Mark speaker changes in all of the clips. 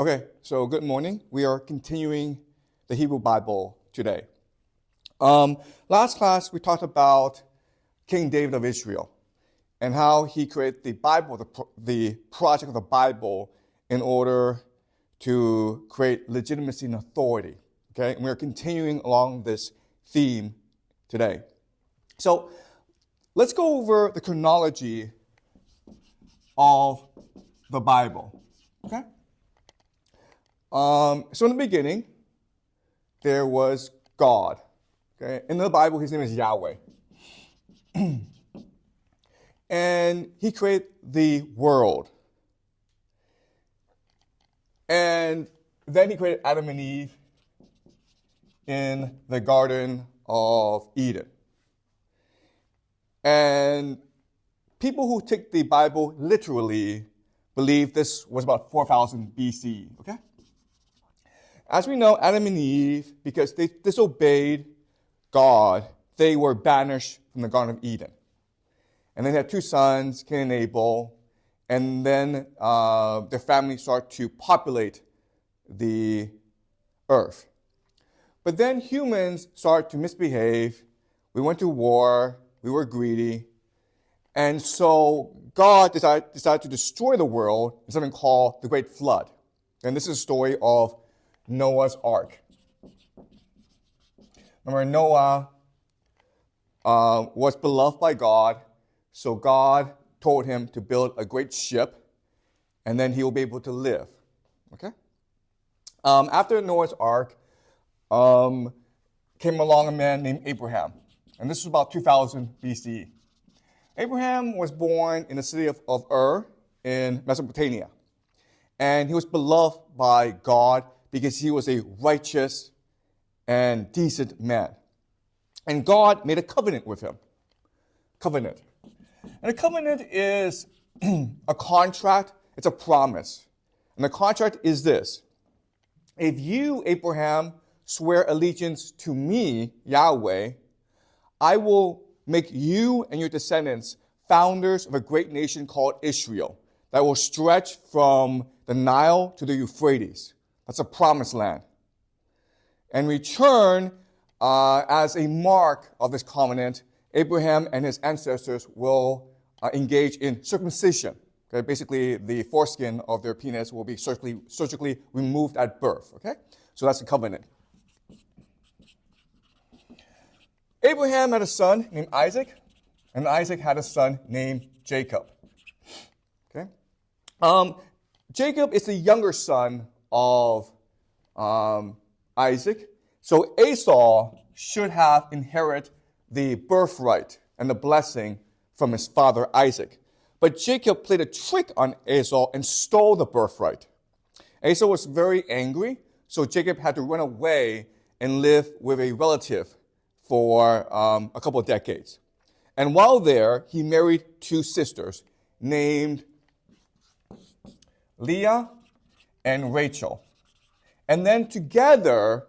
Speaker 1: Okay, so good morning. We are continuing the Hebrew Bible today. Last class, we talked about King David of Israel and how he created the Bible, the project of the Bible, in order to create legitimacy and authority. Okay, and we are continuing along this theme today. So let's go over the chronology of the Bible. Okay. So in the beginning, there was God. Okay? In the Bible, his name is Yahweh. And he created the world. And then he created Adam and Eve in the Garden of Eden. And people who take the Bible literally believe this was about 4,000 BC. Okay? As we know, Adam and Eve, because they disobeyed God, they were banished from the Garden of Eden. And they had two sons, Cain and Abel, and then their family started to populate the earth. But then humans started to misbehave. We went to war. We were greedy. And so God decided to destroy the world in something called the Great Flood. And this is a story of Noah's Ark. Remember, Noah was beloved by God, so God told him to build a great ship, and then he will be able to live. Okay? After Noah's Ark, came along a man named Abraham, and this was about 2000 BC. Abraham was born in the city of Ur in Mesopotamia, and he was beloved by God because he was a righteous and decent man. And God made a covenant with him. Covenant. And a covenant is a contract. It's a promise. And the contract is this. If you, Abraham, swear allegiance to me, Yahweh, I will make you and your descendants founders of a great nation called Israel that will stretch from the Nile to the Euphrates. That's a promised land. In return, as a mark of this covenant, Abraham and his ancestors will engage in circumcision. Okay? Basically, the foreskin of their penis will be surgically removed at birth. Okay? So that's the covenant. Abraham had a son named Isaac, and Isaac had a son named Jacob. Okay? Jacob is the younger son of Isaac. So Esau should have inherited the birthright and the blessing from his father Isaac. But Jacob played a trick on Esau and stole the birthright. Esau was very angry, so Jacob had to run away and live with a relative for a couple of decades. And while there, he married two sisters named Leah and Rachel. And then together,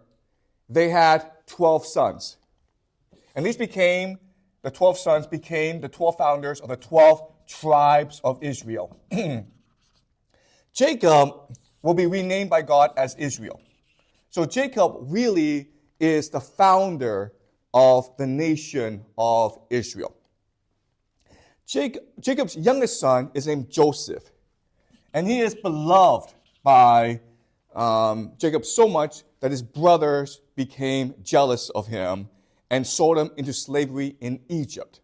Speaker 1: they had 12 sons. And the 12 sons became the 12 founders of the 12 tribes of Israel. Jacob will be renamed by God as Israel. So Jacob really is the founder of the nation of Israel. Jacob's youngest son is named Joseph. And he is beloved by Jacob so much that his brothers became jealous of him and sold him into slavery in Egypt.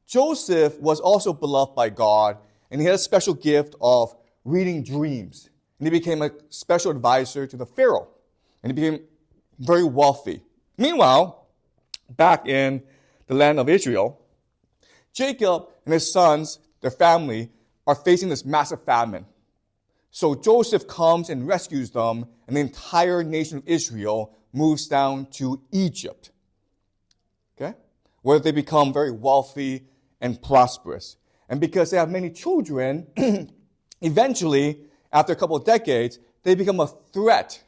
Speaker 1: Joseph was also beloved by God, and he had a special gift of reading dreams. And he became a special advisor to the Pharaoh, and he became very wealthy. Meanwhile, back in the land of Israel, Jacob and his sons, their family, are facing this massive famine. So Joseph comes and rescues them, and the entire nation of Israel moves down to Egypt, okay, where they become very wealthy and prosperous. And because they have many children, eventually, after a couple of decades, they become a threat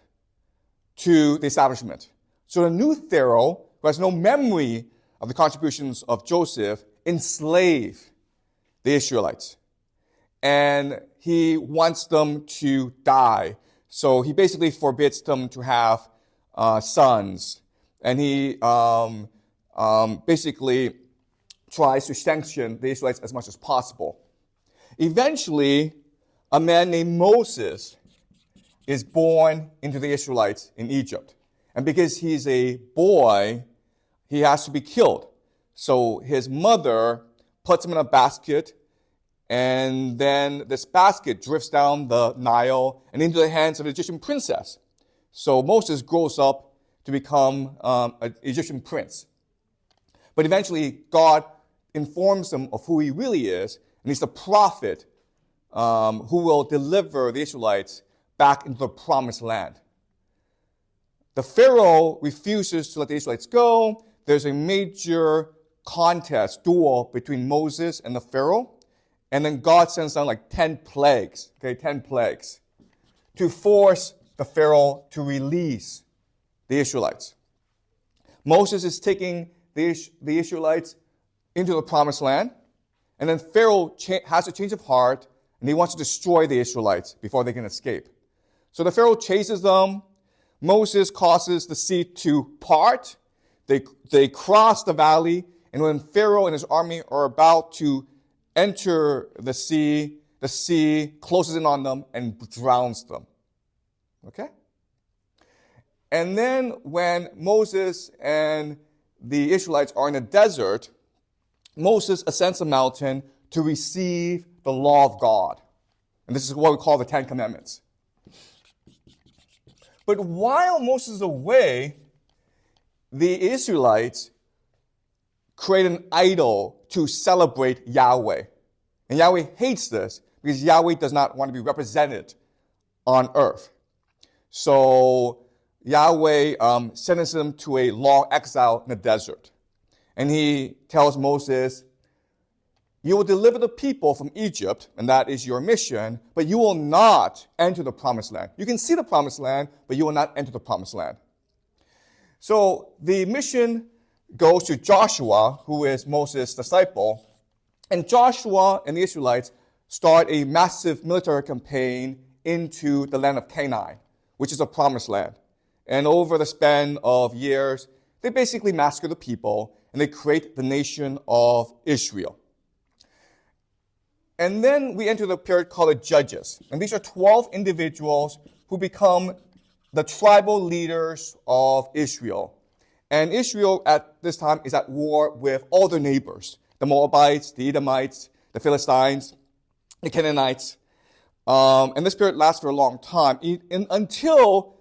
Speaker 1: to the establishment. So the new Pharaoh, who has no memory of the contributions of Joseph, enslave the Israelites. and he wants them to die. So he basically forbids them to have sons, and he basically tries to sanction the Israelites as much as possible. Eventually, a man named Moses is born into the Israelites in Egypt. And because he's a boy, he has to be killed. So his mother puts him in a basket, and then this basket drifts down the Nile and into the hands of an Egyptian princess. So Moses grows up to become an Egyptian prince. But eventually, God informs him of who he really is, and he's the prophet who will deliver the Israelites back into the promised land. The Pharaoh refuses to let the Israelites go. There's a major contest, duel between Moses and the Pharaoh. And then God sends down like 10 plagues, 10 plagues, to force the Pharaoh to release the Israelites. Moses is taking the Israelites into the promised land. And then Pharaoh has a change of heart, and he wants to destroy the Israelites before they can escape. So the Pharaoh chases them. Moses causes the sea to part. They cross the valley, and when Pharaoh and his army are about to enter the sea closes in on them and drowns them. Okay? And then when Moses and the Israelites are in the desert, Moses ascends a mountain to receive the law of God. And this is what we call the Ten Commandments. But while Moses is away, the Israelites create an idol to celebrate Yahweh. And Yahweh hates this because Yahweh does not want to be represented on earth. So Yahweh sentences them to a long exile in the desert. And he tells Moses, you will deliver the people from Egypt, and that is your mission, but you will not enter the promised land. You can see the promised land, but you will not enter the promised land. So the mission goes to Joshua, who is Moses' disciple, and Joshua and the Israelites start a massive military campaign into the land of Canaan, which is a promised land. And over the span of years, they basically massacre the people, and they create the nation of Israel. And then we enter the period called the Judges. And these are 12 individuals who become the tribal leaders of Israel. And Israel at this time is at war with all their neighbors, the Moabites, the Edomites, the Philistines, the Canaanites. And this period lasts for a long time until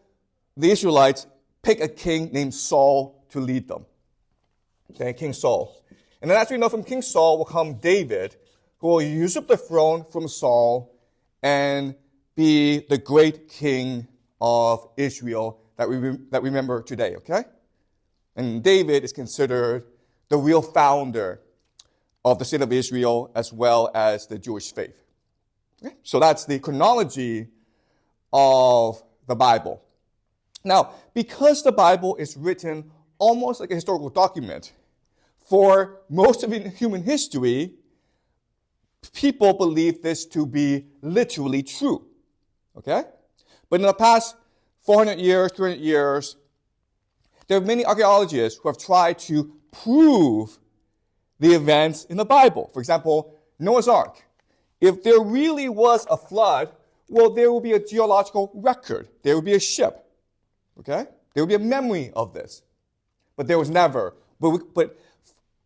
Speaker 1: the Israelites pick a king named Saul to lead them. Okay, King Saul. And then as we know from King Saul will come David, who will usurp the throne from Saul and be the great king of Israel that we remember today, okay? And David is considered the real founder of the state of Israel as well as the Jewish faith. Okay? So that's the chronology of the Bible. Now, because the Bible is written almost like a historical document, for most of human history, people believe this to be literally true. Okay? But in the past 400 years, 300 years, there are many archaeologists who have tried to prove the events in the Bible. For example, Noah's Ark. If there really was a flood, well, there will be a geological record. There will be a ship. Okay? There will be a memory of this. But there was never. But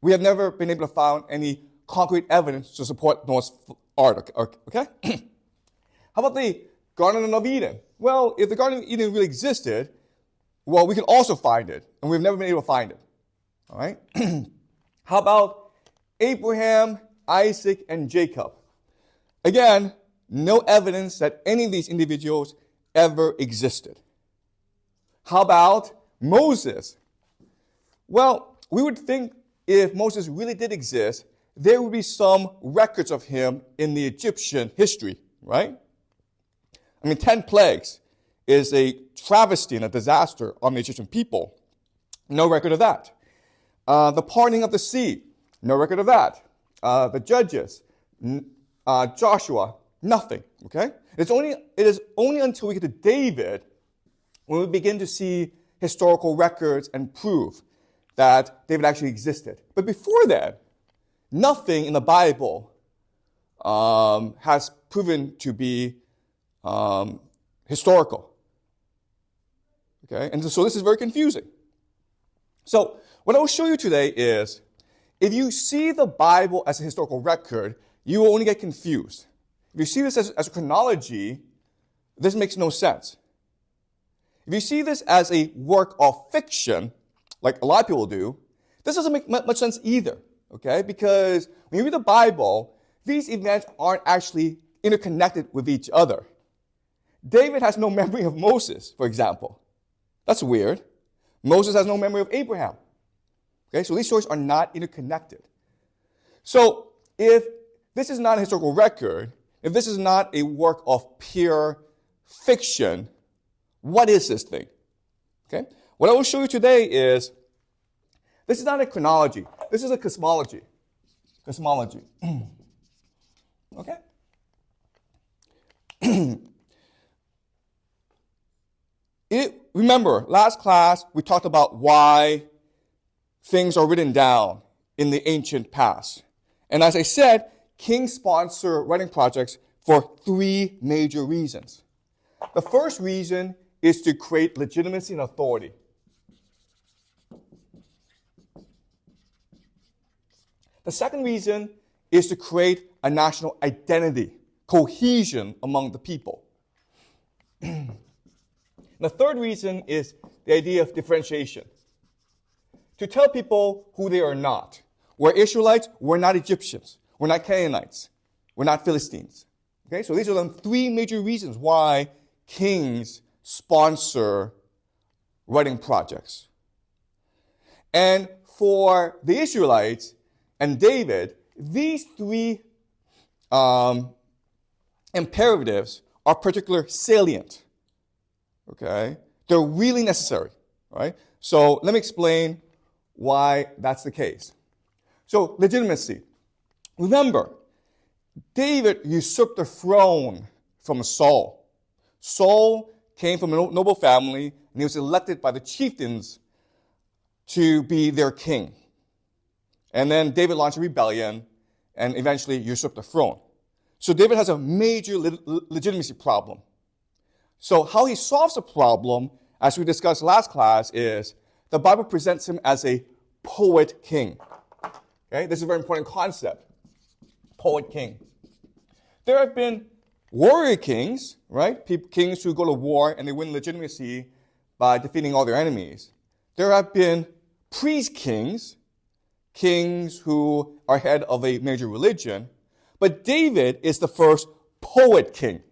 Speaker 1: we have never been able to find any concrete evidence to support Noah's Ark. Okay? How about the Garden of Eden? Well, if the Garden of Eden really existed, well, we can also find it, and we've never been able to find it. All right? How about Abraham, Isaac, and Jacob? Again, no evidence that any of these individuals ever existed. How about Moses? Well, we would think if Moses really did exist, there would be some records of him in the Egyptian history, right? I mean, 10 plagues is a travesty and a disaster on the Egyptian people. No record of that. The parting of the sea, no record of that. The Judges, Joshua, Nothing, okay? It is only until we get to David when we begin to see historical records and proof that David actually existed. But before that, nothing in the Bible has proven to be historical. Okay? And so this is very confusing. So what I will show you today is, if you see the Bible as a historical record, you will only get confused. If you see this as a chronology, this makes no sense. If you see this as a work of fiction, like a lot of people do, this doesn't make much sense either, okay? Because when you read the Bible, these events aren't actually interconnected with each other. David has no memory of Moses, for example. That's weird. Moses has no memory of Abraham. Okay, so these stories are not interconnected. So if this is not a historical record, if this is not a work of pure fiction, what is this thing? Okay, what I will show you today is, this is not a chronology. This is a cosmology. Cosmology. Okay? Remember, last class, we talked about why things are written down in the ancient past. And as I said, kings sponsor writing projects for three major reasons. The first reason is to create legitimacy and authority. The second reason is to create a national identity, cohesion among the people. The third reason is the idea of differentiation. To tell people who they are not. We're Israelites, we're not Egyptians. We're not Canaanites. We're not Philistines. Okay, so these are the three major reasons why kings sponsor writing projects. And for the Israelites and David, these three imperatives are particularly salient. Okay? They're really necessary, right? So let me explain why that's the case. So, legitimacy. Remember, David usurped the throne from Saul. Saul came from a noble family, and he was elected by the chieftains to be their king. And then David launched a rebellion and eventually usurped the throne. So David has a major legitimacy problem. So how he solves the problem, as we discussed last class, is the Bible presents him as a poet king. Okay, this is a very important concept. Poet king. There have been warrior kings, right? Kings who go to war and they win legitimacy by defeating all their enemies. There have been priest kings, kings who are head of a major religion. But David is the first poet king.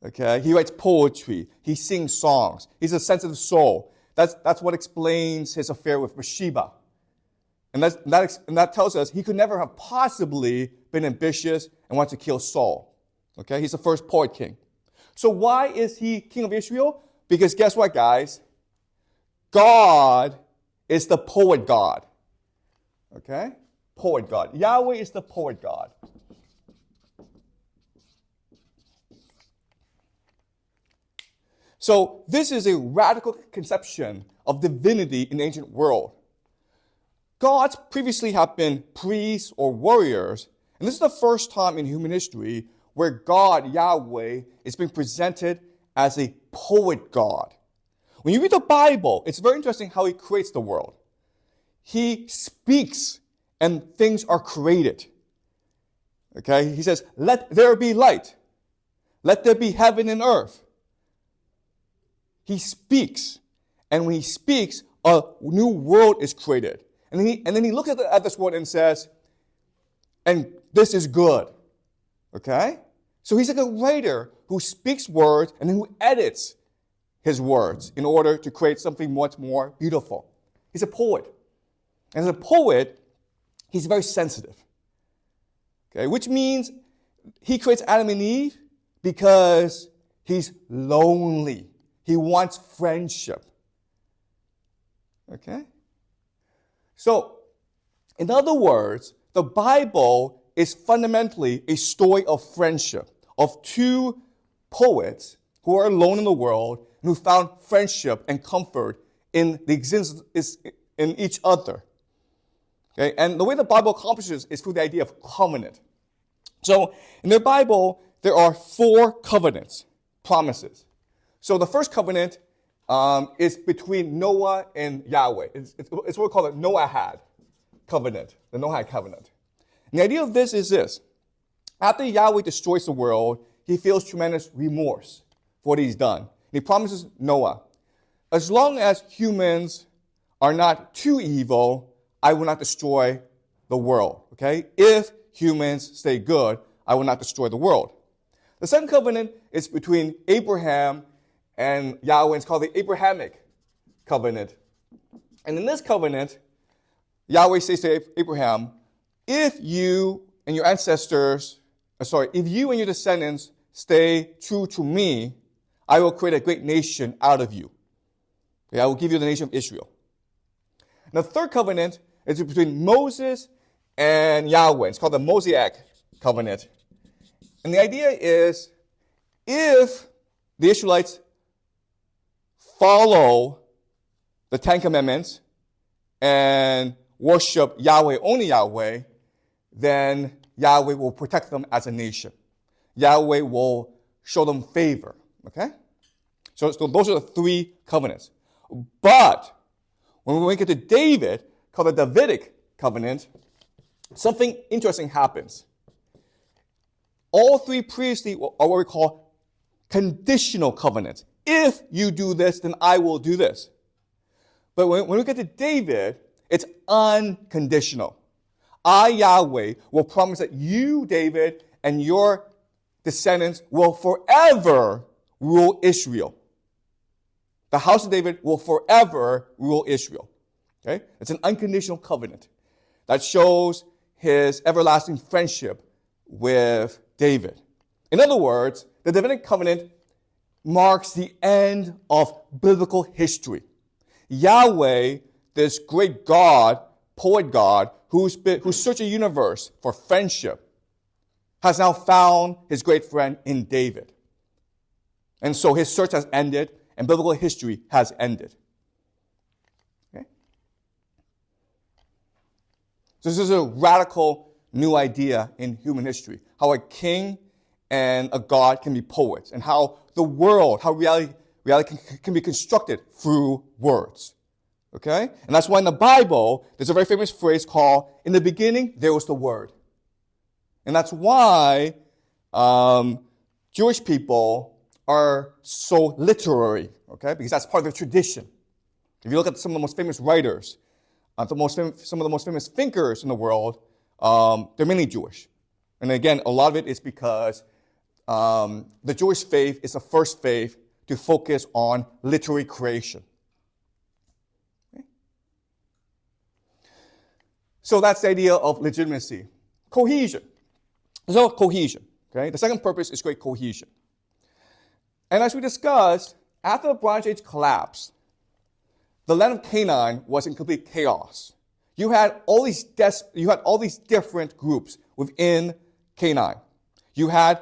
Speaker 1: Okay, he writes poetry. He sings songs. He's a sensitive soul. That's what explains his affair with Bathsheba. And that tells us he could never have possibly been ambitious and want to kill Saul. Okay, he's the first poet king. So why is he king of Israel? Because guess what, guys? God is the poet God. Okay? Poet God. Yahweh is the poet God. So this is a radical conception of divinity in the ancient world. Gods previously have been priests or warriors, and this is the first time in human history where God, Yahweh, is being presented as a poet God. When you read the Bible, it's very interesting how he creates the world. He speaks and things are created. Okay? He says, "Let there be light. Let there be heaven and earth." He speaks. And when he speaks, a new world is created. And then he looks at this world and says, "And this is good." Okay? So he's like a writer who speaks words and then who edits his words in order to create something much more beautiful. He's a poet. And as a poet, he's very sensitive. Okay? Which means he creates Adam and Eve because he's lonely. He wants friendship. Okay? So, in other words, the Bible is fundamentally a story of friendship, of two poets who are alone in the world and who found friendship and comfort in the existence in each other. Okay? And the way the Bible accomplishes is through the idea of covenant. So in the Bible, there are 4 covenants, promises. So the first covenant is between Noah and Yahweh. It's what we call the Noahide covenant, the Noahide covenant. And the idea of this is this. After Yahweh destroys the world, he feels tremendous remorse for what he's done. And he promises Noah, as long as humans are not too evil, I will not destroy the world. Okay? If humans stay good, I will not destroy the world. The second covenant is between Abraham and Yahweh. It's called the Abrahamic covenant. And in this covenant, Yahweh says to Abraham, if you and your descendants stay true to me, I will create a great nation out of you. Okay, I will give you the nation of Israel. And the third covenant is between Moses and Yahweh. It's called the Mosaic covenant. And the idea is, if the Israelites follow the 10 Commandments and worship Yahweh, only Yahweh, then Yahweh will protect them as a nation. Yahweh will show them favor. Okay? So those are the 3 covenants. But when we get to David, called the Davidic covenant, something interesting happens. All 3 previously are what we call conditional covenants. If you do this, then I will do this. But when we get to David, it's unconditional. I, Yahweh, will promise that you, David, and your descendants will forever rule Israel. The house of David will forever rule Israel. Okay? It's an unconditional covenant that shows his everlasting friendship with David. In other words, the Davidic covenant marks the end of biblical history. Yahweh, this great God, poet God, who searched the universe for friendship, has now found his great friend in David. And so his search has ended, and biblical history has ended. Okay? So this is a radical new idea in human history, how a king and a god can be poets, and how the world, how reality can be constructed through words. Okay? And that's why in the Bible, there's a very famous phrase called, in the beginning, there was the Word. And that's why Jewish people are so literary, okay? Because that's part of their tradition. If you look at some of the most famous writers, some of the most famous thinkers in the world, they're mainly Jewish. And again, a lot of it is because the Jewish faith is the first faith to focus on literary creation. Okay? So that's the idea of legitimacy. Cohesion. So cohesion. Okay? The second purpose is great cohesion. And as we discussed, after the Bronze Age collapsed, the land of Canaan was in complete chaos. You had all these different groups within Canaan. You had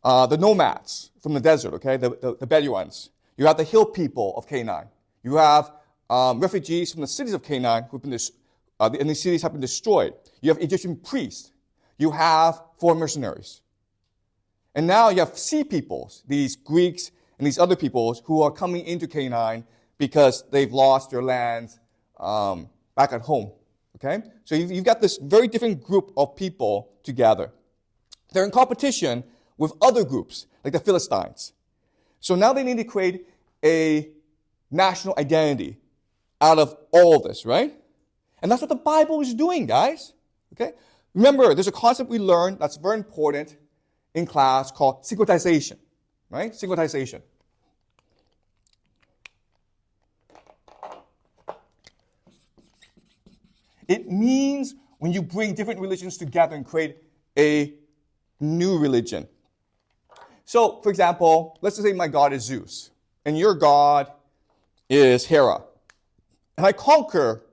Speaker 1: the nomads from the desert, okay, the Bedouins. You have the hill people of Canaan. You have refugees from the cities of Canaan and these cities have been destroyed. You have Egyptian priests. You have foreign mercenaries. And now you have sea peoples, these Greeks and these other peoples who are coming into Canaan because they've lost their lands back at home. Okay? So you've got this very different group of people together. They're in competition with other groups, like the Philistines. So now they need to create a national identity out of all of this, right? And that's what the Bible is doing, guys. Okay? Remember, there's a concept we learned that's very important in class called syncretization, right? Syncretization. It means when you bring different religions together and create a new religion. So, for example, let's just say my God is Zeus, and your God is Hera. And I conquer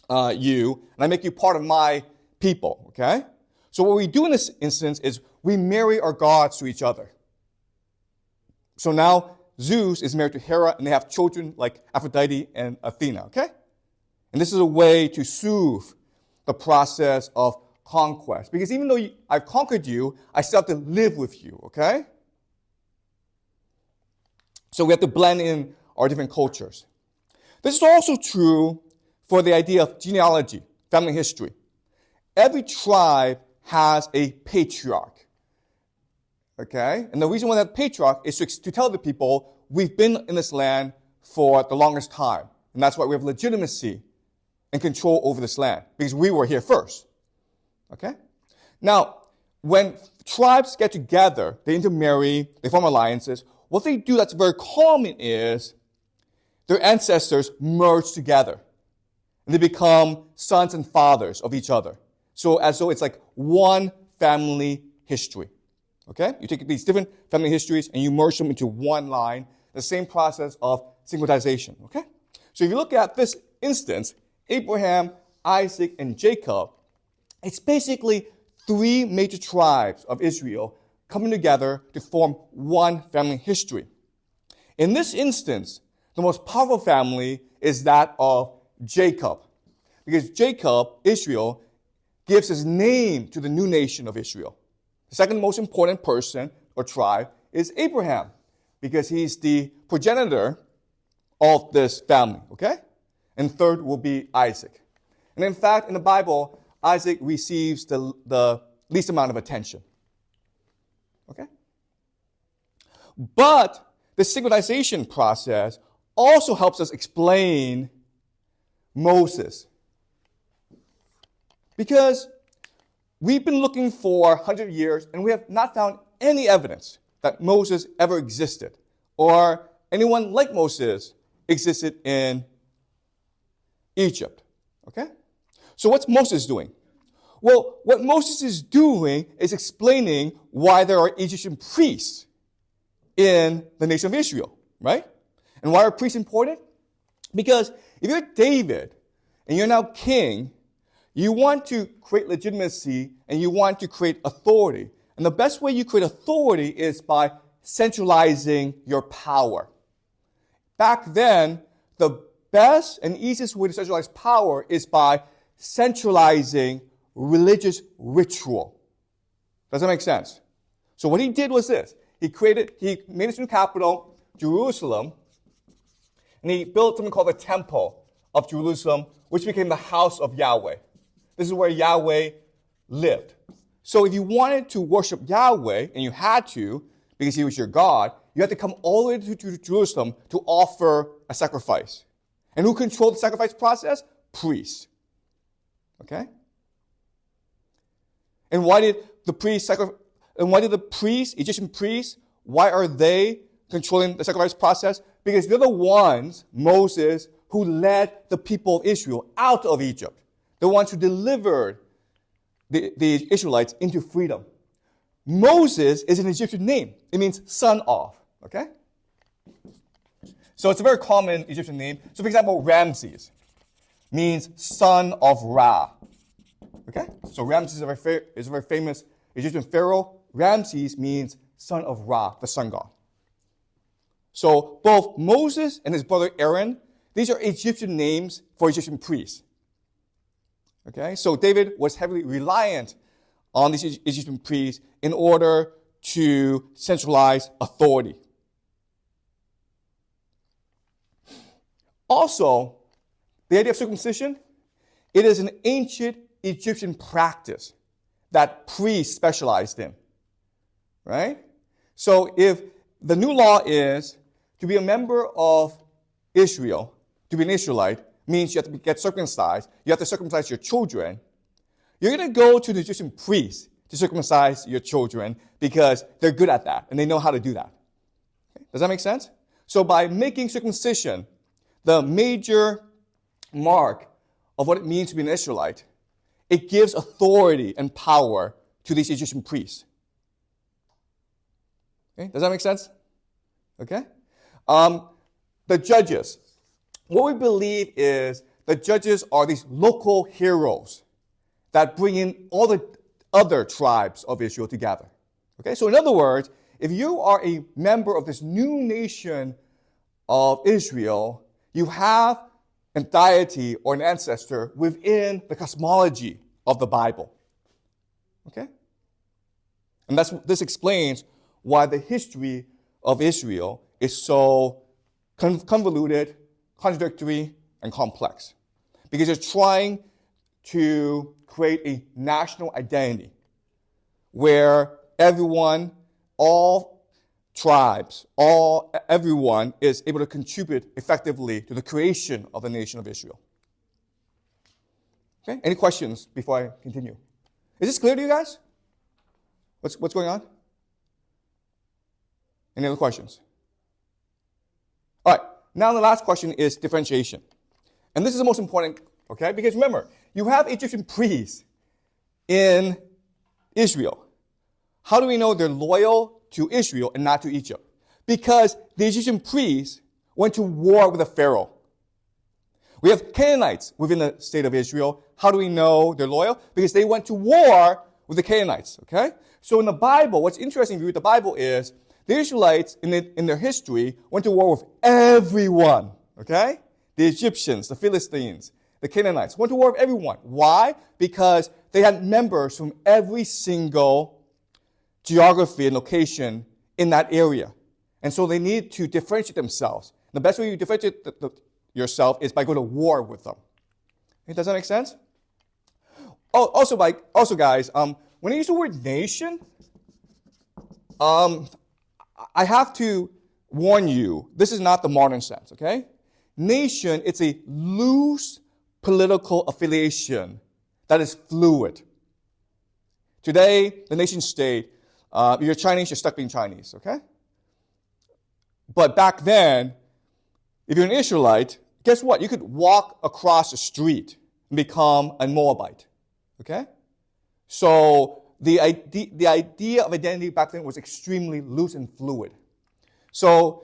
Speaker 1: you, and I make you part of my people, okay? So what we do in this instance is we marry our gods to each other. So now Zeus is married to Hera, and they have children like Aphrodite and Athena, okay? And this is a way to soothe the process of conquest. Because even though I've conquered you, I still have to live with you, okay? So we have to blend in our different cultures. This is also true for the idea of genealogy, family history. Every tribe has a patriarch, okay? And the reason why that patriarch is to tell the people, we've been in this land for the longest time. And that's why we have legitimacy and control over this land, because we were here first, okay? Now, when tribes get together, they intermarry, they form alliances, what they do that's very common is their ancestors merge together. And they become sons and fathers of each other. So as though it's like one family history. Okay? You take these different family histories and you merge them into one line. The same process of syncretization. Okay? So if you look at this instance, Abraham, Isaac, and Jacob, it's basically three major tribes of Israel coming together to form one family history. In this instance, the most powerful family is that of Jacob. Because Jacob, Israel, gives his name to the new nation of Israel. The second most important person or tribe is Abraham, because he's the progenitor of this family, okay? And third will be Isaac. And in fact, in the Bible, Isaac receives the least amount of attention, okay? But the synchronization process also helps us explain Moses. Because we've been looking for 100 years and we have not found any evidence that Moses ever existed or anyone like Moses existed in Egypt. Okay? So what's Moses doing? Well, what Moses is doing is explaining why there are Egyptian priests in the nation of Israel, right? And why are priests important? Because if you're David and you're now king, you want to create legitimacy and you want to create authority. And the best way you create authority is by centralizing your power. Back then, the best and easiest way to centralize power is by centralizing religious ritual. Does that make sense? So what he did was this. He made his new capital, Jerusalem, and he built something called the Temple of Jerusalem, which became the house of Yahweh. This is where Yahweh lived. So if you wanted to worship Yahweh, and you had to, because he was your God, you had to come all the way to Jerusalem to offer a sacrifice. And who controlled the sacrifice process? Priests. Okay? And why did the priests, Egyptian priests, why are they controlling the sacrifice process? Because they're the ones, Moses, who led the people of Israel out of Egypt. The ones who delivered the Israelites into freedom. Moses is an Egyptian name. It means son of. Okay? So it's a very common Egyptian name. So for example, Ramses means son of Ra. Okay? So Ramses is a very famous Egyptian pharaoh. Ramses means son of Ra, the sun god. So both Moses and his brother Aaron, these are Egyptian names for Egyptian priests. Okay? So David was heavily reliant on these Egyptian priests in order to centralize authority. Also, the idea of circumcision, it is an ancient Egyptian practice that priests specialized in. Right? So if the new law is to be a member of Israel, to be an Israelite, means you have to get circumcised, you have to circumcise your children, you're going to go to the Egyptian priests to circumcise your children because they're good at that and they know how to do that. Okay? Does that make sense? So by making circumcision the major mark of what it means to be an Israelite, it gives authority and power to these Egyptian priests. Okay? Does that make sense? Okay? The judges. What we believe is the judges are these local heroes that bring in all the other tribes of Israel together. Okay, so in other words, if you are a member of this new nation of Israel, you have a deity or an ancestor within the cosmology of the Bible. Okay? And this explains why the history of Israel is so convoluted, contradictory, and complex. Because it's trying to create a national identity where everyone, all tribes, everyone is able to contribute effectively to the creation of the nation of Israel. Okay? Any questions before I continue? Is this clear to you guys? What's going on? Any other questions? All right. Now the last question is differentiation. And this is the most important, okay? Because remember, you have Egyptian priests in Israel. How do we know they're loyal to Israel and not to Egypt? Because the Egyptian priests went to war with the Pharaoh. We have Canaanites within the state of Israel. How do we know they're loyal? Because they went to war with the Canaanites, okay? So in the Bible, what's interesting if you read the Bible is the Israelites in their history went to war with everyone, okay? The Egyptians, the Philistines, the Canaanites went to war with everyone. Why? Because they had members from every single geography and location in that area. And so they need to differentiate themselves. The best way you differentiate yourself is by going to war with them. Okay, does that make sense? Oh, also guys, when I use the word nation, I have to warn you, this is not the modern sense, okay? Nation, it's a loose political affiliation that is fluid. Today, the nation state, you're Chinese, you're stuck being Chinese, okay? But back then, if you're an Israelite, guess what? You could walk across the street and become a Moabite, okay? So the idea of identity back then was extremely loose and fluid. So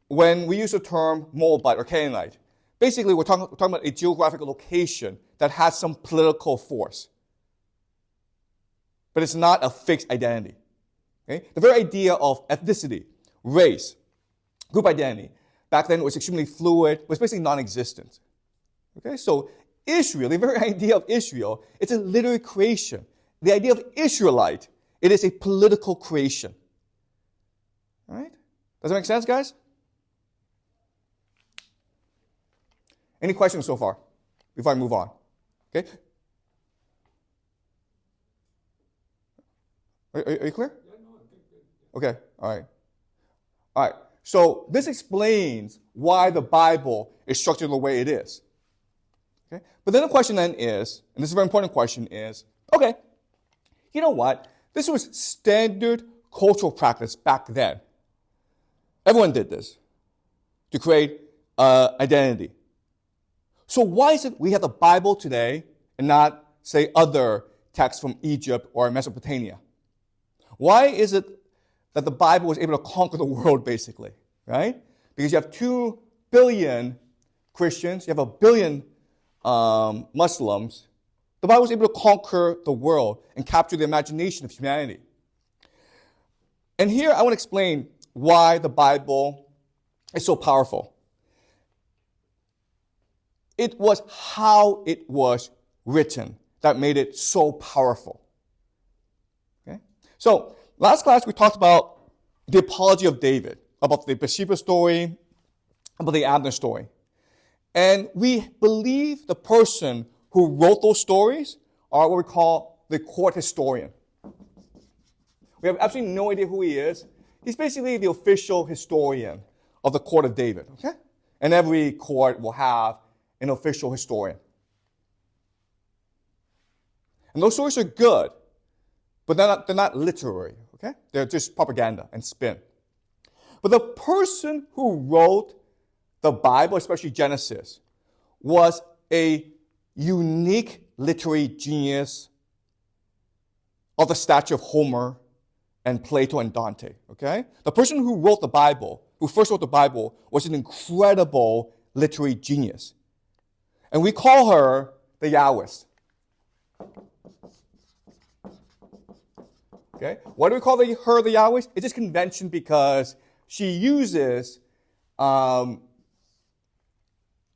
Speaker 1: when we use the term Moabite or Canaanite, basically we're talking about a geographical location that has some political force. But it's not a fixed identity. Okay? The very idea of ethnicity, race, group identity, back then was extremely fluid, was basically non-existent. Okay? So Israel, the very idea of Israel, it's a literary creation. The idea of Israelite, it is a political creation. All right? Does that make sense, guys? Any questions so far before I move on? Okay? Are you clear? Yeah, no, I'm good. Okay, all right. All right, so this explains why the Bible is structured the way it is. Okay? But then the question then is, and this is a very important question, is, okay, you know what? This was standard cultural practice back then. Everyone did this to create identity. So why is it we have the Bible today and not, say, other texts from Egypt or Mesopotamia? Why is it that the Bible was able to conquer the world, basically, right? Because you have 2 billion Christians, you have 1 billion Muslims. The Bible was able to conquer the world and capture the imagination of humanity. And here I want to explain why the Bible is so powerful. It was how it was written that made it so powerful. Okay? So, last class we talked about the apology of David, about the Bathsheba story, about the Abner story. And we believe the person who wrote those stories are what we call the court historian. We have absolutely no idea who he is. He's basically the official historian of the court of David, okay? And every court will have an official historian. And those stories are good, but they're not literary, okay? They're just propaganda and spin. But the person who wrote the Bible, especially Genesis, was a unique literary genius of the stature of Homer and Plato and Dante, okay? The person who wrote the Bible, who first wrote the Bible, was an incredible literary genius. And we call her the Yahwist. Okay? Why do we call her the Yahwist? It's just convention because she uses Yahweh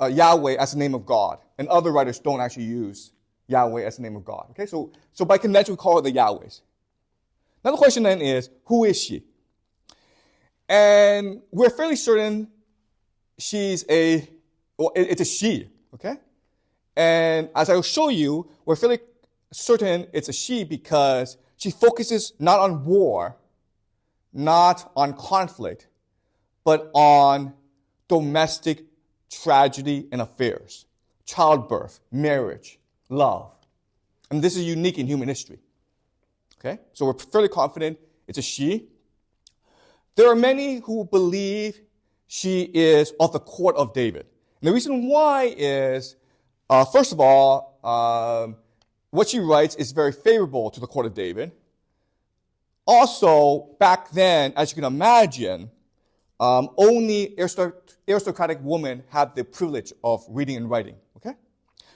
Speaker 1: as the name of God, and other writers don't actually use Yahweh as the name of God. Okay, so by convention we call her the Yahwist. Now the question then is, who is she? And we're fairly certain it's a she. Okay, and as I will show you, we're fairly certain it's a she because she focuses not on war, not on conflict, but on domestic tragedy and affairs, childbirth, marriage, love. And this is unique in human history. Okay? So we're fairly confident it's a she. There are many who believe she is of the court of David. And the reason why is, first of all, what she writes is very favorable to the court of David. Also, back then, as you can imagine, only aristocratic women had the privilege of reading and writing. Okay,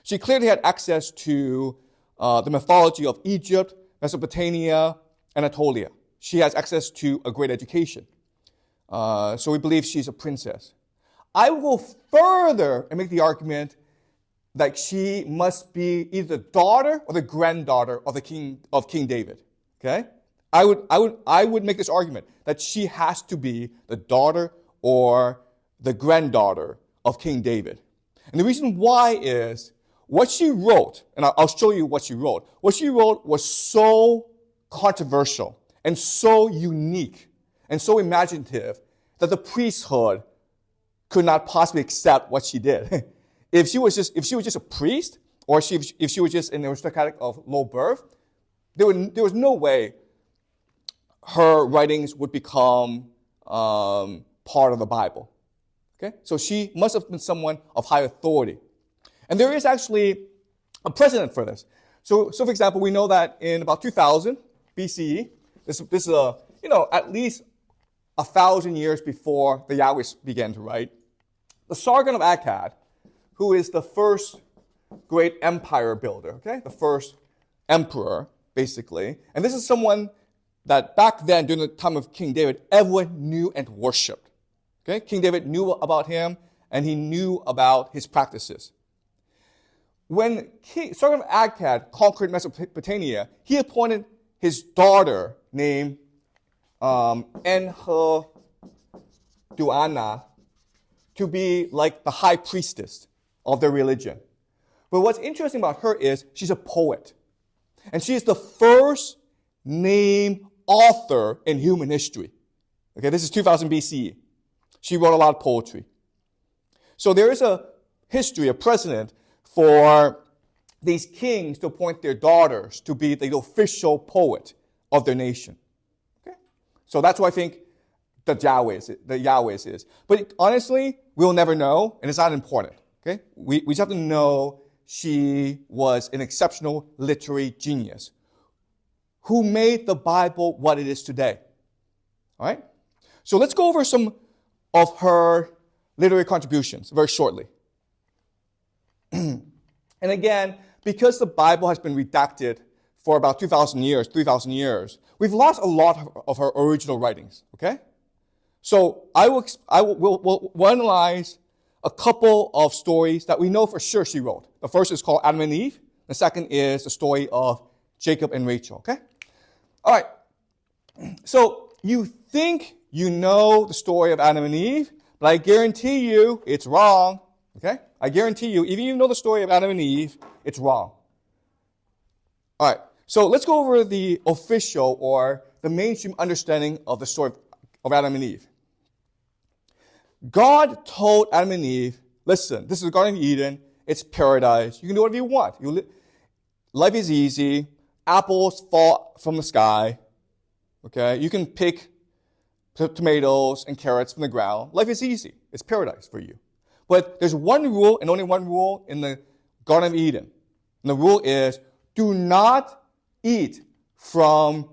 Speaker 1: she clearly had access to the mythology of Egypt, Mesopotamia, Anatolia. She has access to a great education. So we believe she's a princess. I will go further and make the argument that she must be either the daughter or the granddaughter of King David. Okay, I would make this argument that she has to be the daughter or the granddaughter of King David. And the reason why is what she wrote, and I'll show you what she wrote. What she wrote was so controversial and so unique and so imaginative that the priesthood could not possibly accept what she did. If she was just a priest, or if she was just an aristocratic of low birth, there was no way her writings would become part of the Bible. Okay, so she must have been someone of high authority, and there is actually a precedent for this. So for example, we know that in about 2000 BCE, this is at least 1,000 years before the Yahwist began to write, the Sargon of Akkad, who is the first great empire builder, okay, the first emperor, basically, and this is someone that back then, during the time of King David, everyone knew and worshipped. Okay, King David knew about him, and he knew about his practices. When Sargon of Akkad conquered Mesopotamia, he appointed his daughter named Enheduanna to be like the high priestess of their religion. But what's interesting about her is she's a poet. And she is the first named author in human history. Okay, this is 2000 BCE. She wrote a lot of poetry. So there is a history, a precedent for these kings to appoint their daughters to be the official poet of their nation. Okay? So that's what I think the Yahwist is. But honestly, we'll never know, and it's not important. Okay? We just have to know she was an exceptional literary genius who made the Bible what it is today. All right? So let's go over some of her literary contributions very shortly. And again, because the Bible has been redacted for about 2,000 years, 3,000 years, we've lost a lot of her original writings, okay? So we'll analyze a couple of stories that we know for sure she wrote. The first is called Adam and Eve. The second is the story of Jacob and Rachel, okay? All right. So you think you know the story of Adam and Eve, but I guarantee you it's wrong, okay? I guarantee you, even if you know the story of Adam and Eve, it's wrong. All right. So let's go over the official or the mainstream understanding of the story of Adam and Eve. God told Adam and Eve, listen, this is the Garden of Eden. It's paradise. You can do whatever you want. Life is easy. Apples fall from the sky. Okay? You can pick tomatoes and carrots from the ground. Life is easy. It's paradise for you. But there's one rule and only one rule in the Garden of Eden. And the rule is, do not eat from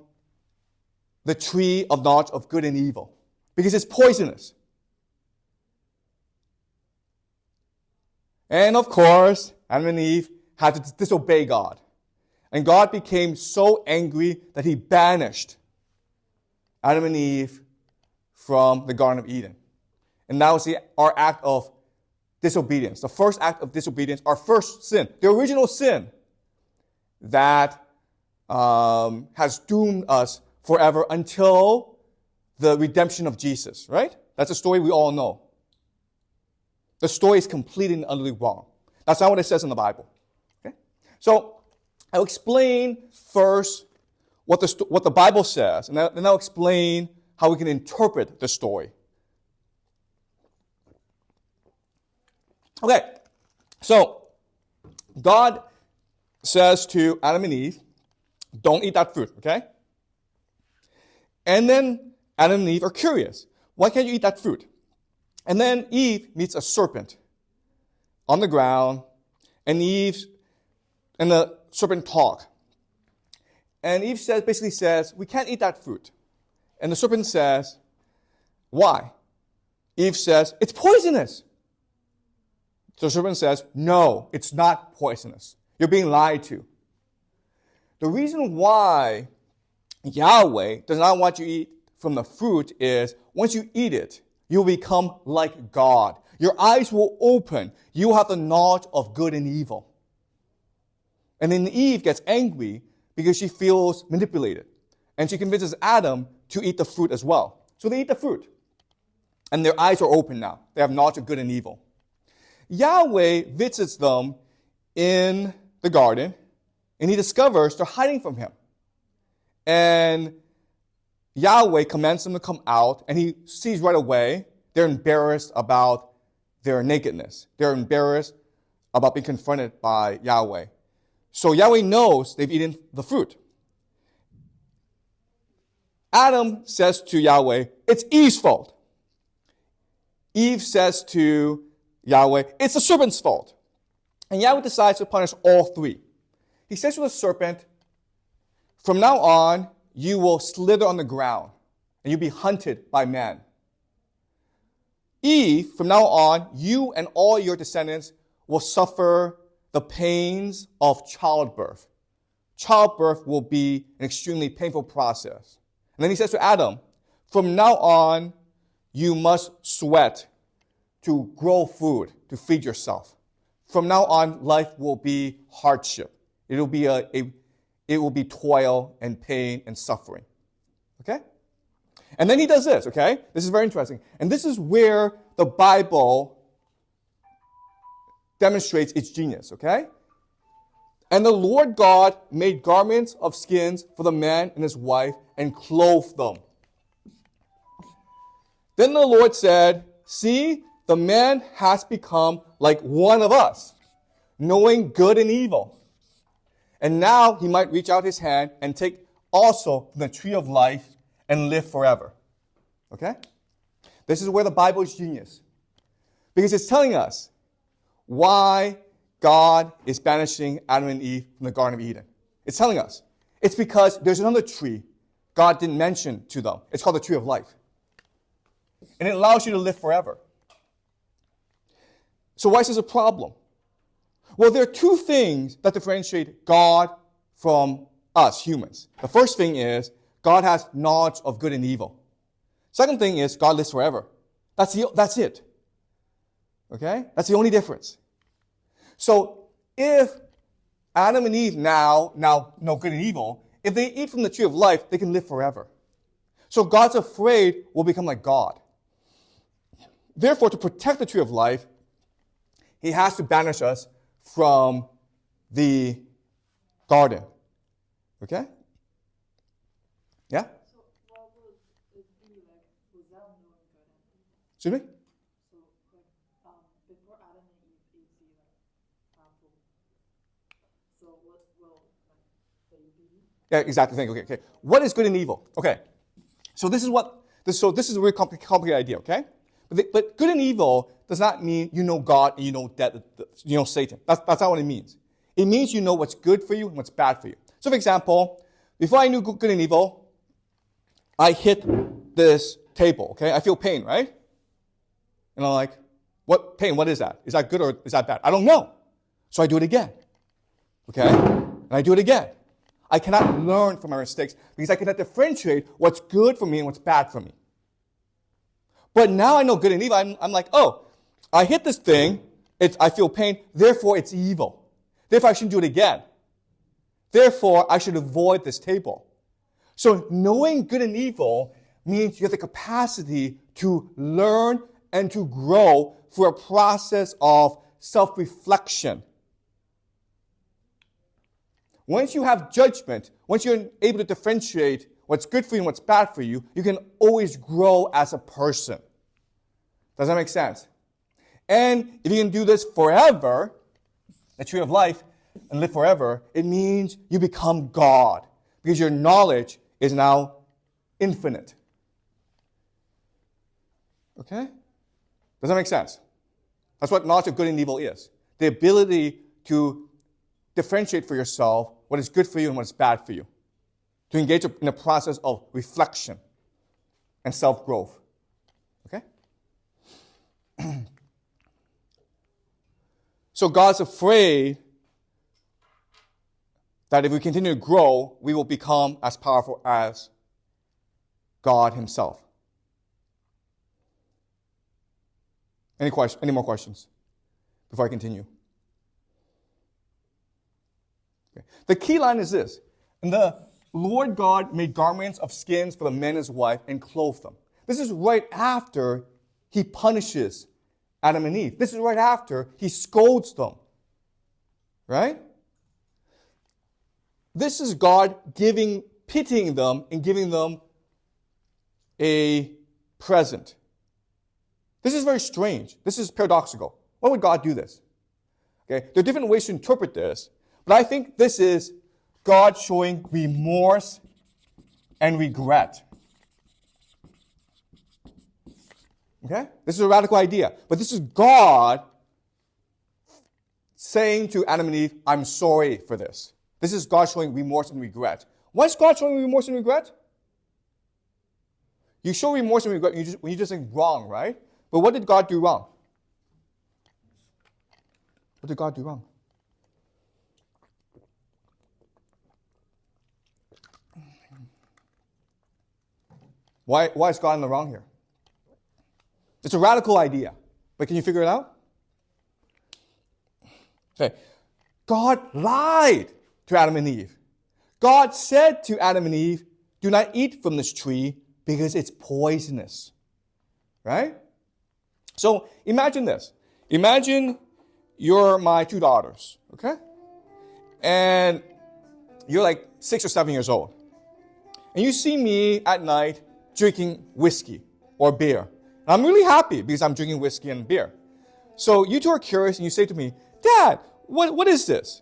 Speaker 1: the tree of knowledge of good and evil, because it's poisonous. And of course, Adam and Eve had to disobey God. And God became so angry that he banished Adam and Eve from the Garden of Eden. And that was our act of disobedience. The first act of disobedience, our first sin, the original sin that has doomed us forever until the redemption of Jesus, right? That's a story we all know. The story is completely and utterly wrong. That's not what it says in the Bible. Okay? So I'll explain first what the Bible says, and then I'll explain how we can interpret the story. Okay, so God says to Adam and Eve, don't eat that fruit, okay? And then Adam and Eve are curious. Why can't you eat that fruit? And then Eve meets a serpent on the ground, and the serpent talk. And Eve basically says, we can't eat that fruit. And the serpent says, why? Eve says, it's poisonous. So the serpent says, no, it's not poisonous. You're being lied to. The reason why Yahweh does not want you to eat from the fruit is once you eat it, you'll become like God. Your eyes will open. You will have the knowledge of good and evil. And then Eve gets angry because she feels manipulated. And she convinces Adam to eat the fruit as well. So they eat the fruit. And their eyes are open now. They have knowledge of good and evil. Yahweh visits them in the garden, and he discovers they're hiding from him. And Yahweh commands them to come out, and he sees right away they're embarrassed about their nakedness. They're embarrassed about being confronted by Yahweh. So Yahweh knows they've eaten the fruit. Adam says to Yahweh, it's Eve's fault. Eve says to Yahweh, it's the serpent's fault. And Yahweh decides to punish all three. He says to the serpent, from now on, you will slither on the ground, and you'll be hunted by man. Eve, from now on, you and all your descendants will suffer the pains of childbirth. Childbirth will be an extremely painful process. And then he says to Adam, from now on, you must sweat to grow food, to feed yourself. From now on, life will be hardship. It will be toil and pain and suffering. Okay? And then he does this, okay? This is very interesting. And this is where the Bible demonstrates its genius, okay? And the Lord God made garments of skins for the man and his wife and clothed them. Then the Lord said, see, the man has become like one of us, knowing good and evil. And now he might reach out his hand and take also from the tree of life and live forever. Okay? This is where the Bible is genius. Because it's telling us why God is banishing Adam and Eve from the Garden of Eden. It's telling us. It's because there's another tree God didn't mention to them. It's called the tree of life. And it allows you to live forever. So why is this a problem? Well, there are two things that differentiate God from us, humans. The first thing is God has knowledge of good and evil. Second thing is God lives forever. That's it. Okay? That's the only difference. So if Adam and Eve now know good and evil, if they eat from the tree of life, they can live forever. So God's afraid we'll become like God. Therefore, to protect the tree of life, he has to banish us from the garden. Okay? Yeah?
Speaker 2: So what would it be like without knowing good and evil?
Speaker 1: Excuse me?
Speaker 2: So before Adam and Eve ate the apple, so what will they be?
Speaker 1: Yeah, exactly. Thank you. Okay. What is good and evil? Okay. So this is a really complicated idea, okay? But good and evil does not mean you know God and you know Satan. That's not what it means. It means you know what's good for you and what's bad for you. So for example, before I knew good and evil, I hit this table, okay? I feel pain, right? And I'm like, what pain? What is that? Is that good or is that bad? I don't know. So I do it again. Okay? And I do it again. I cannot learn from my mistakes because I cannot differentiate what's good for me and what's bad for me. But now I know good and evil. I'm like, oh, I hit this thing. I feel pain. Therefore, it's evil. Therefore, I shouldn't do it again. Therefore, I should avoid this table. So knowing good and evil means you have the capacity to learn and to grow through a process of self-reflection. Once you have judgment, once you're able to differentiate what's good for you and what's bad for you, you can always grow as a person. Does that make sense? And if you can do this forever, the tree of life, and live forever, it means you become God because your knowledge is now infinite. Okay? Does that make sense? That's what knowledge of good and evil is. The ability to differentiate for yourself what is good for you and what is bad for you. To engage in a process of reflection and self-growth. Okay? So God's afraid that if we continue to grow, we will become as powerful as God himself. Any more questions before I continue? Okay. The key line is this. And the Lord God made garments of skins for the man and his wife and clothed them. This is right after he punishes Adam and Eve. This is right after he scolds them. Right? This is God pitying them and giving them a present. This is very strange. This is paradoxical. Why would God do this? Okay, there are different ways to interpret this, but I think this is God showing remorse and regret. Okay? This is a radical idea, but this is God saying to Adam and Eve, I'm sorry for this. This is God showing remorse and regret. Why is God showing remorse and regret? You show remorse and regret when you do something wrong, right? But what did God do wrong? What did God do wrong? Why is God in the wrong here? It's a radical idea, but can you figure it out? Okay. God lied to Adam and Eve. God said to Adam and Eve, do not eat from this tree because it's poisonous. Right? So imagine this. Imagine you're my two daughters, okay? And you're like 6 or 7 years old. And you see me at night drinking whiskey or beer. And I'm really happy because I'm drinking whiskey and beer. So you two are curious and you say to me, Dad, what is this?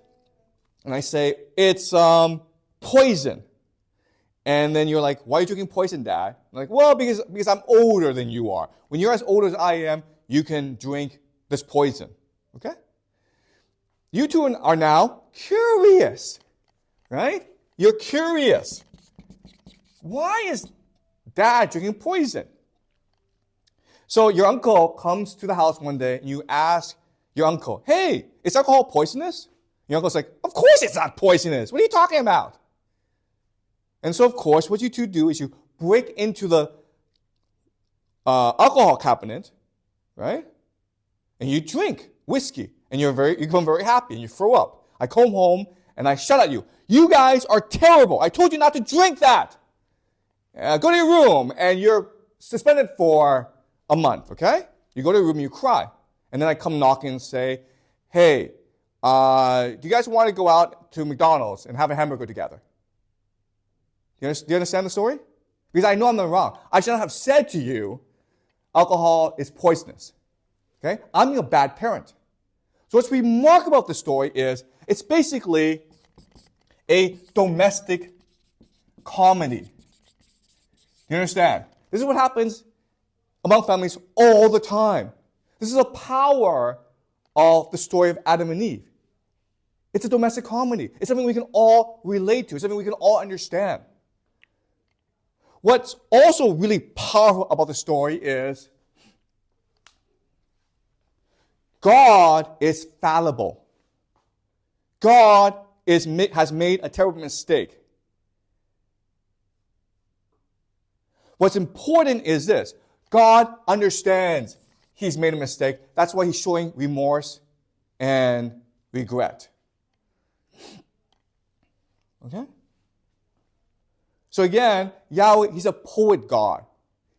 Speaker 1: And I say, it's poison. And then you're like, why are you drinking poison, Dad? I'm like, well, because I'm older than you are. When you're as old as I am, you can drink this poison. Okay? You two are now curious. Right? You're curious. Why is Dad drinking poison? So your uncle comes to the house one day and you ask your uncle, hey, is alcohol poisonous? Your uncle's like, of course it's not poisonous. What are you talking about? And so, of course, what you two do is you break into the alcohol cabinet, right? And you drink whiskey, and you become very happy, and you throw up. I come home, and I shout at you. You guys are terrible. I told you not to drink that. Go to your room, and you're suspended for a month, okay? You go to your room, and you cry. And then I come knocking and say, hey, do you guys want to go out to McDonald's and have a hamburger together? Do you understand the story? Because I know I'm not wrong. I should not have said to you, alcohol is poisonous. Okay? I'm being a bad parent. So what's remarkable about this story is it's basically a domestic comedy. Do you understand? This is what happens among families all the time. This is the power of the story of Adam and Eve. It's a domestic comedy. It's something we can all relate to. It's something we can all understand. What's also really powerful about the story is God is fallible. God has made a terrible mistake. What's important is this. God understands he's made a mistake. That's why he's showing remorse and regret. Okay? So again, Yahweh, he's a poet God.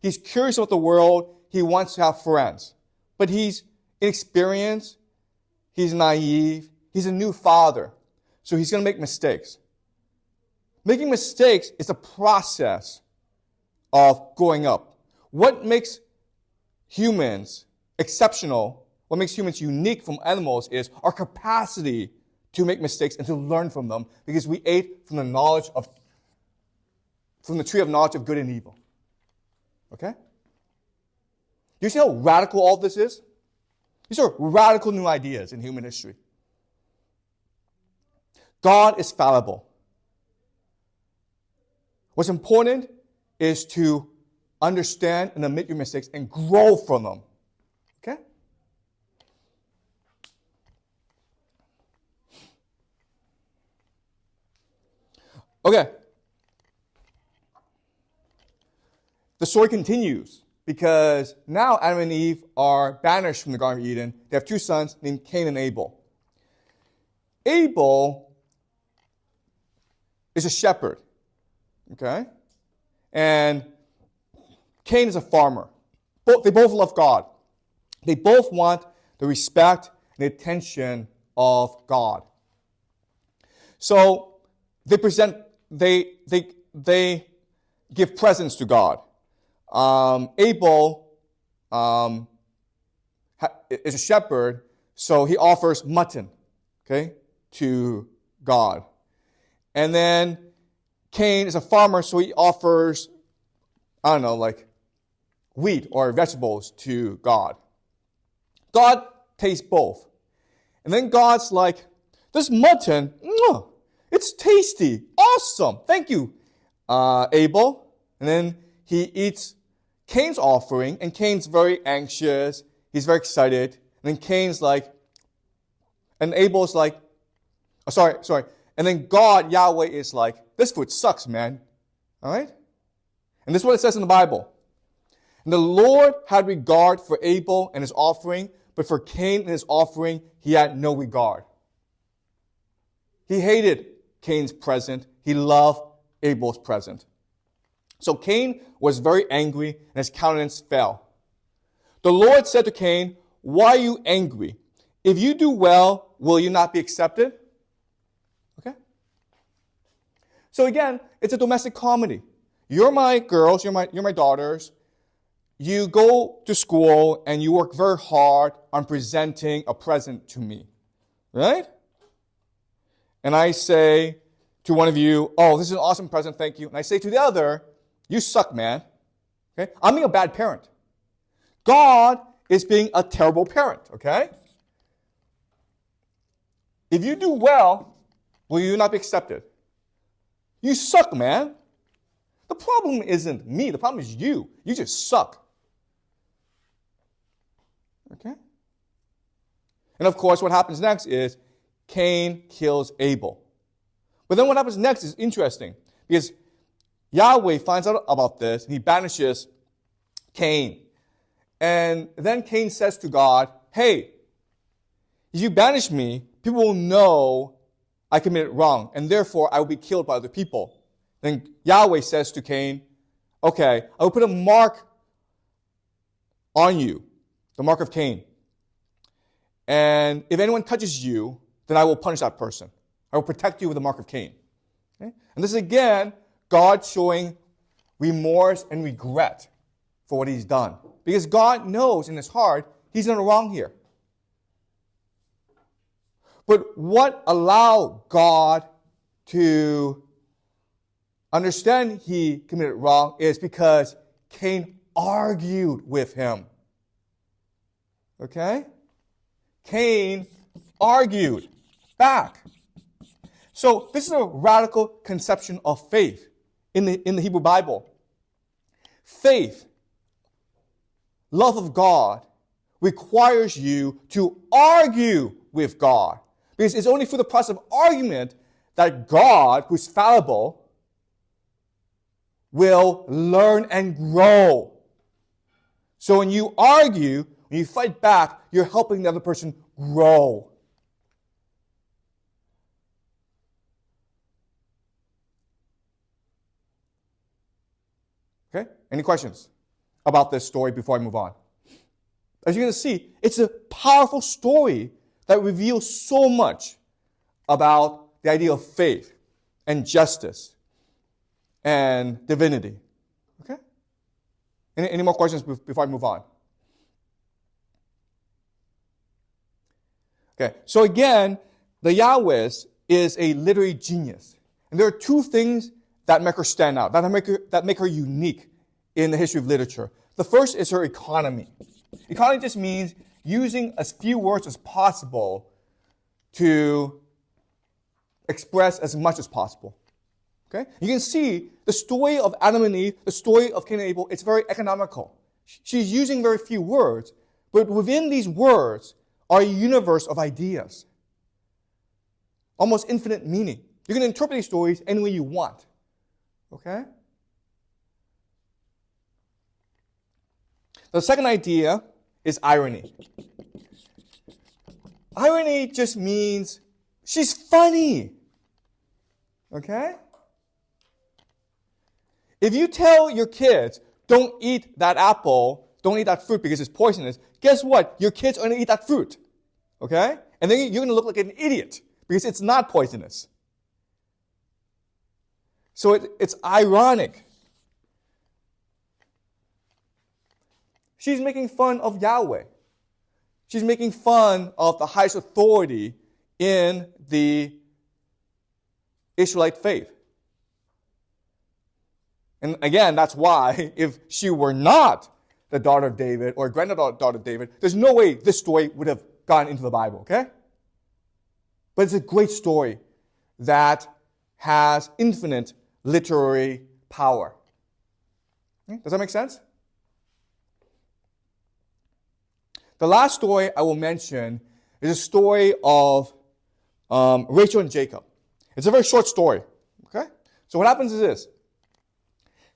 Speaker 1: He's curious about the world. He wants to have friends. But he's inexperienced. He's naive. He's a new father. So he's going to make mistakes. Making mistakes is a process of growing up. What makes humans exceptional, what makes humans unique from animals is our capacity to make mistakes and to learn from them because we ate from the tree of knowledge of good and evil. Okay? Do you see how radical all this is? These are radical new ideas in human history. God is fallible. What's important is to understand and admit your mistakes and grow from them. Okay? Okay. The story continues because now Adam and Eve are banished from the Garden of Eden. They have two sons named Cain and Abel. Abel is a shepherd. Okay? And Cain is a farmer. They both love God. They both want the respect and the attention of God. So they give presents to God. Abel is a shepherd, so he offers mutton, okay, to God. And then Cain is a farmer, so he offers, like wheat or vegetables to God. God tastes both. And then God's like, this mutton, it's tasty, awesome, thank you, Abel. And then he eats Cain's offering, and Cain's very anxious, he's very excited. And then Cain's like, and Abel's like, sorry. And then God, Yahweh, is like, this food sucks, man. All right? And this is what it says in the Bible. And the Lord had regard for Abel and his offering, but for Cain and his offering, he had no regard. He hated Cain's present. He loved Abel's present. So Cain was very angry, and his countenance fell. The Lord said to Cain, why are you angry? If you do well, will you not be accepted? Okay? So again, it's a domestic comedy. You're my girls, you're my daughters. You go to school and you work very hard on presenting a present to me. Right? And I say to one of you, oh, this is an awesome present, thank you. And I say to the other, you suck, man. Okay? I'm being a bad parent. God is being a terrible parent, okay? If you do well, will you not be accepted? You suck, man. The problem isn't me. The problem is you. You just suck. Okay? And of course, what happens next is Cain kills Abel. But then what happens next is interesting because Yahweh finds out about this and he banishes Cain. And then Cain says to God, hey, if you banish me, people will know I committed wrong, and therefore I will be killed by other people. Then Yahweh says to Cain, okay, I will put a mark on you, the mark of Cain. And if anyone touches you, then I will punish that person. I will protect you with the mark of Cain. Okay? And this is again, God showing remorse and regret for what he's done. Because God knows in his heart he's done wrong here. But what allowed God to understand he committed wrong is because Cain argued with him. Okay? Cain argued back. So this is a radical conception of faith in the Hebrew Bible. Faith, love of God, requires you to argue with God. Because it's only through the process of argument that God, who's fallible, will learn and grow. So when you argue, when you fight back, you're helping the other person grow. Okay? Any questions about this story before I move on? As you're going to see, it's a powerful story that reveals so much about the idea of faith and justice and divinity. Okay? Any more questions before I move on? Okay, so again, the Yahwist is a literary genius. And there are two things that make her stand out, that make her unique in the history of literature. The first is her economy. Economy just means using as few words as possible to express as much as possible. Okay? You can see the story of Adam and Eve, the story of Cain and Abel, it's very economical. She's using very few words, but within these words are a universe of ideas. Almost infinite meaning. You can interpret these stories any way you want. Okay? The second idea is irony. Irony just means she's funny. Okay? If you tell your kids, don't eat that apple, don't eat that fruit because it's poisonous, guess what? Your kids are going to eat that fruit. Okay? And then you're going to look like an idiot because it's not poisonous. So it's ironic. She's making fun of Yahweh. She's making fun of the highest authority in the Israelite faith. And again, that's why if she were not the daughter of David or granddaughter of David, there's no way this story would have gone into the Bible, okay? But it's a great story that has infinite literary power. Okay? Does that make sense? The last story I will mention is a story of Rachel and Jacob. It's a very short story, okay? So what happens is this.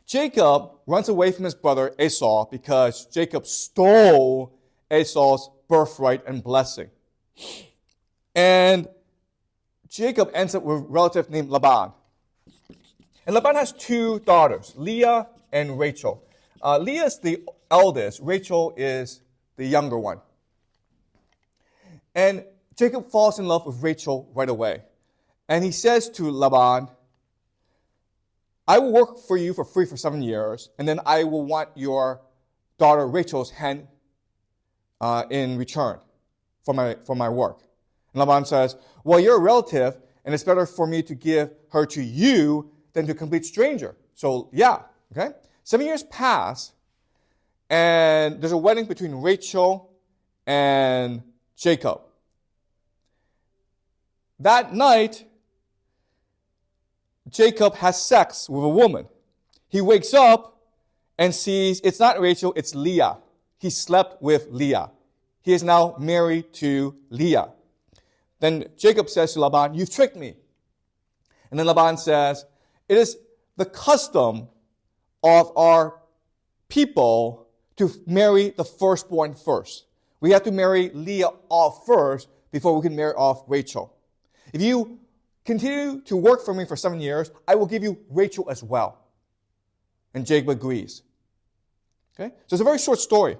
Speaker 1: Jacob runs away from his brother Esau because Jacob stole Esau's birthright and blessing. And Jacob ends up with a relative named Laban. And Laban has two daughters, Leah and Rachel. Leah is the eldest. Rachel is the younger one. And Jacob falls in love with Rachel right away. And he says to Laban, I will work for you for free for 7 years, and then I will want your daughter Rachel's hand in return for my work. And Laban says, well, you're a relative, and it's better for me to give her to you than to a complete stranger. So, yeah, okay? 7 years pass, and there's a wedding between Rachel and Jacob. That night, Jacob has sex with a woman. He wakes up and sees it's not Rachel, it's Leah. He slept with Leah. He is now married to Leah. Then Jacob says to Laban, you've tricked me. And then Laban says, it is the custom of our people to marry the firstborn first. We have to marry Leah off first before we can marry off Rachel. If you continue to work for me for 7 years, I will give you Rachel as well. And Jacob agrees. Okay? So it's a very short story.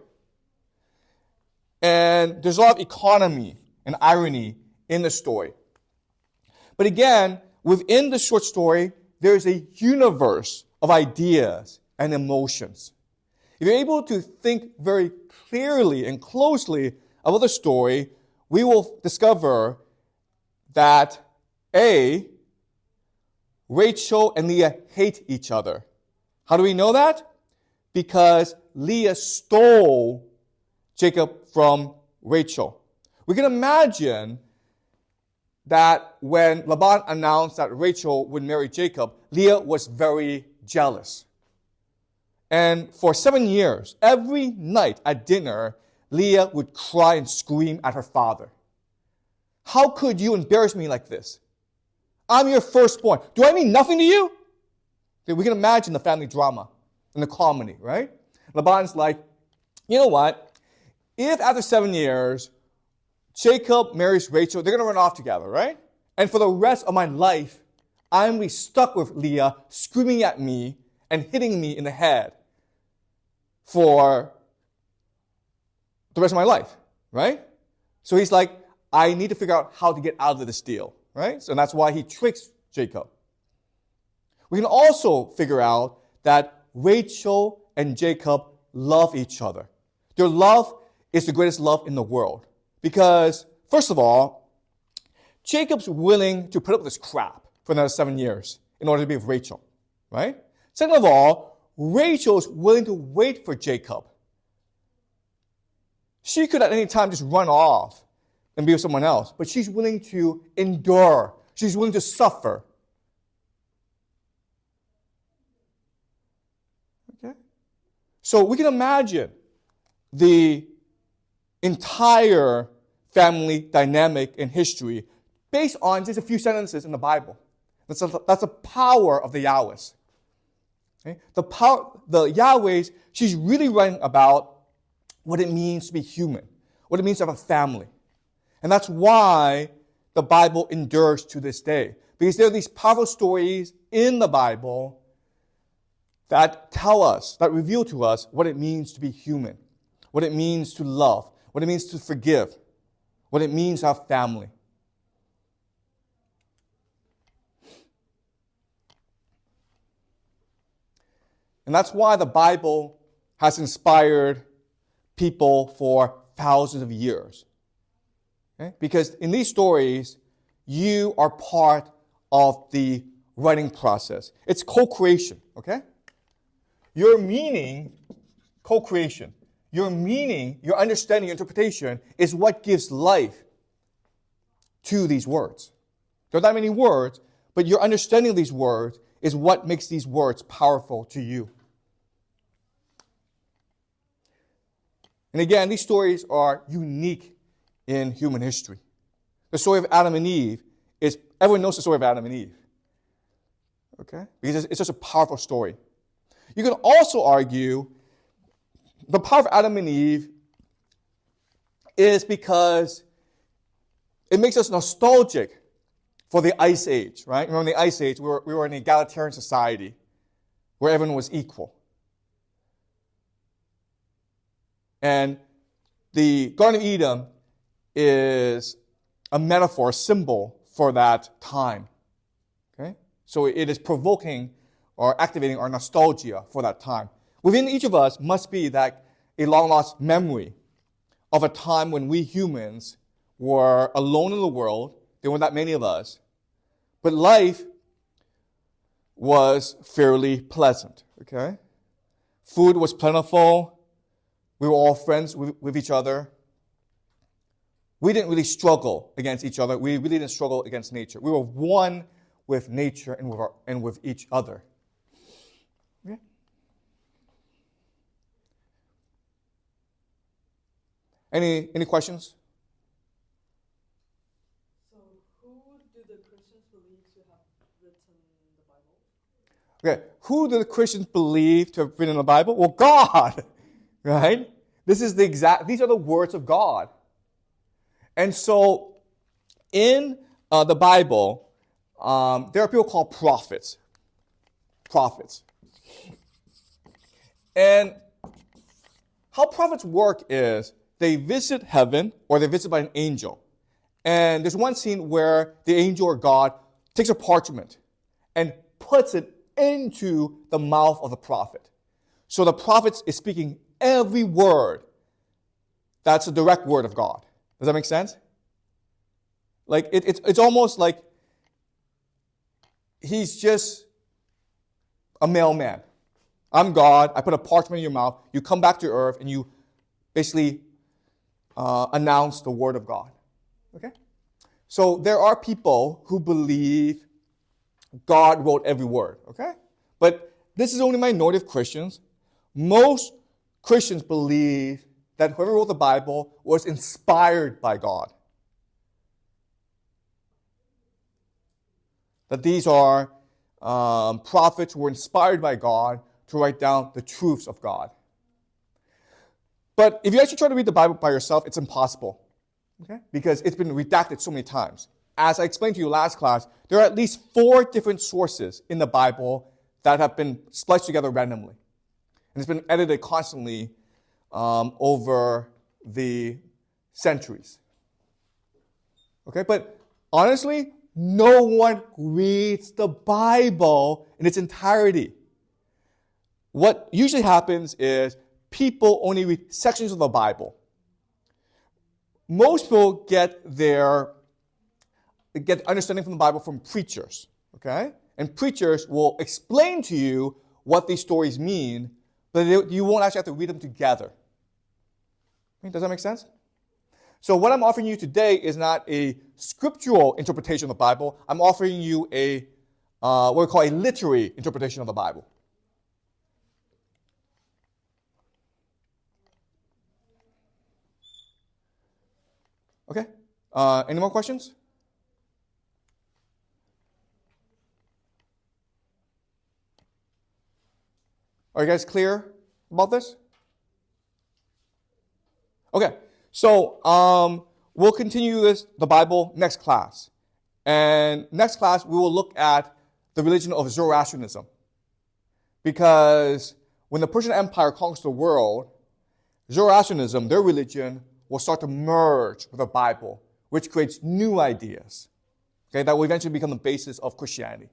Speaker 1: And there's a lot of economy and irony in the story. But again, within the short story, there's a universe of ideas and emotions. If you're able to think very clearly and closely about the story, we will discover that A, Rachel and Leah hate each other. How do we know that? Because Leah stole Jacob from Rachel. We can imagine that when Laban announced that Rachel would marry Jacob, Leah was very jealous. And for 7 years, every night at dinner, Leah would cry and scream at her father. How could you embarrass me like this? I'm your firstborn. Do I mean nothing to you? Okay, we can imagine the family drama and the comedy, right? Laban's like, you know what? If after 7 years, Jacob marries Rachel, they're going to run off together, right? And for the rest of my life, I'm going to be stuck with Leah screaming at me and hitting me in the head for the rest of my life, right? So he's like, I need to figure out how to get out of this deal, right? So that's why he tricks Jacob. We can also figure out that Rachel and Jacob love each other. Their love is the greatest love in the world. Because, first of all, Jacob's willing to put up with this crap for another 7 years in order to be with Rachel, right? Second of all, Rachel's willing to wait for Jacob. She could at any time just run off and be with someone else, but she's willing to endure. She's willing to suffer. Okay? So we can imagine the entire family dynamic in history based on just a few sentences in the Bible. That's the power of the Yahwist. Okay? The Yahwist, she's really writing about what it means to be human, what it means to have a family. And that's why the Bible endures to this day. Because there are these powerful stories in the Bible that tell us, that reveal to us what it means to be human, what it means to love, what it means to forgive, what it means to have family. And that's why the Bible has inspired people for thousands of years. Okay? Because in these stories, you are part of the writing process. It's co-creation, okay? Your meaning, co-creation. Your meaning, your understanding, your interpretation is what gives life to these words. There are not many words, but your understanding of these words is what makes these words powerful to you. And again, these stories are unique in human history. The story of Adam and Eve is, everyone knows the story of Adam and Eve. Okay? Because it's just a powerful story. You can also argue the power of Adam and Eve is because it makes us nostalgic for the Ice Age, right? Remember in the Ice Age, we were in an egalitarian society where everyone was equal. And the Garden of Eden is a metaphor, a symbol for that time. Okay? So it is provoking or activating our nostalgia for that time. Within each of us must be that a long-lost memory of a time when we humans were alone in the world. There weren't that many of us. But life was fairly pleasant. Okay? Food was plentiful. We were all friends with each other. We didn't really struggle against each other. We really didn't struggle against nature. We were one with nature and with each other. Okay? Any questions?
Speaker 2: So, who do the Christians believe to have written the Bible?
Speaker 1: Okay, who do the Christians believe to have written the Bible? Well, God, right? These are the words of God. And so, in the Bible, there are people called prophets. Prophets. And how prophets work is they visit heaven or they're visited by an angel. And there's one scene where the angel or God takes a parchment and puts it into the mouth of the prophet. So the prophet is speaking every word that's a direct word of God. Does that make sense? Like it's almost like he's just a mailman. I'm God. I put a parchment in your mouth. You come back to earth and you basically announce the word of God. Okay? So there are people who believe God wrote every word. Okay? But this is only a minority of Christians. Most Christians believe that whoever wrote the Bible was inspired by God. That these are prophets who were inspired by God to write down the truths of God. But if you actually try to read the Bible by yourself, it's impossible, okay? Because it's been redacted so many times. As I explained to you last class, there are at least 4 different sources in the Bible that have been spliced together randomly. And it's been edited constantly over the centuries. Okay, but honestly, no one reads the Bible in its entirety. What usually happens is people only read sections of the Bible. Most people get understanding from the Bible from preachers, okay? And preachers will explain to you what these stories mean, but you won't actually have to read them together. Does that make sense? So what I'm offering you today is not a scriptural interpretation of the Bible. I'm offering you a what we call a literary interpretation of the Bible. Okay? Any more questions? Are you guys clear about this? Okay, so we'll continue the Bible next class. And next class, we will look at the religion of Zoroastrianism. Because when the Persian Empire conquers the world, Zoroastrianism, their religion, will start to merge with the Bible, which creates new ideas, okay, that will eventually become the basis of Christianity.